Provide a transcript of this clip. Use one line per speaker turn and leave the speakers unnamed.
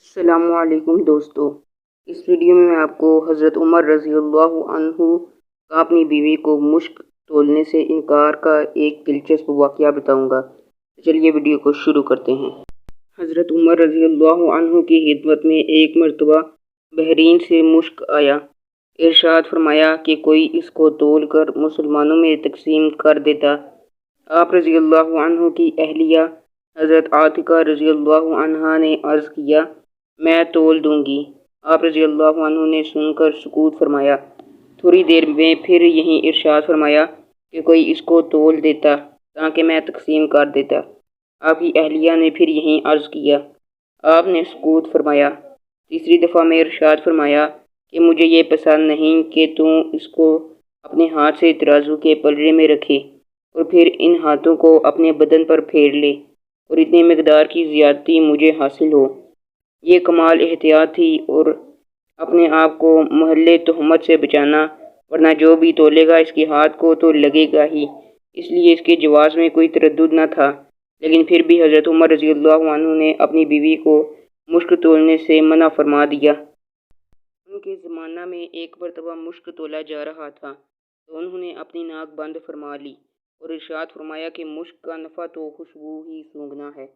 السلام علیکم دوستو، اس ویڈیو میں آپ کو حضرت عمر رضی اللہ عنہ کا اپنی بیوی کو مشک تولنے سے انکار کا ایک دلچسپ واقعہ بتاؤں گا۔ چلیے ویڈیو کو شروع کرتے ہیں۔ حضرت عمر رضی اللہ عنہ کی خدمت میں ایک مرتبہ بحرین سے مشک آیا۔ ارشاد فرمایا کہ کوئی اس کو تول کر مسلمانوں میں تقسیم کر دیتا۔ آپ رضی اللہ عنہ کی اہلیہ حضرت عاتقہ رضی اللہ عنہا نے عرض کیا، میں تول دوں گی۔ آپ رضی اللہ عنہ نے سن کر سکوت فرمایا۔ تھوڑی دیر میں پھر یہی ارشاد فرمایا کہ کوئی اس کو تول دیتا تاکہ میں تقسیم کر دیتا۔ آپ کی اہلیہ نے پھر یہی عرض کیا۔ آپ نے سکوت فرمایا۔ تیسری دفعہ میں ارشاد فرمایا کہ مجھے یہ پسند نہیں کہ تم اس کو اپنے ہاتھ سے ترازو کے پلڑے میں رکھے اور پھر ان ہاتھوں کو اپنے بدن پر پھیر لے اور اتنی مقدار کی زیادتی مجھے حاصل ہو۔ یہ کمال احتیاط تھی اور اپنے آپ کو محل تہمت سے بچانا، ورنہ جو بھی تولے گا اس کے ہاتھ کو تو لگے گا ہی، اس لیے اس کے جواز میں کوئی تردد نہ تھا۔ لیکن پھر بھی حضرت عمر رضی اللہ عنہ نے اپنی بیوی کو مشک تولنے سے منع فرما دیا۔ ان کے زمانہ میں ایک مرتبہ مشک تولا جا رہا تھا تو انہوں نے اپنی ناک بند فرما لی اور ارشاد فرمایا کہ مشک کا نفع تو خوشبو ہی سونگھنا ہے۔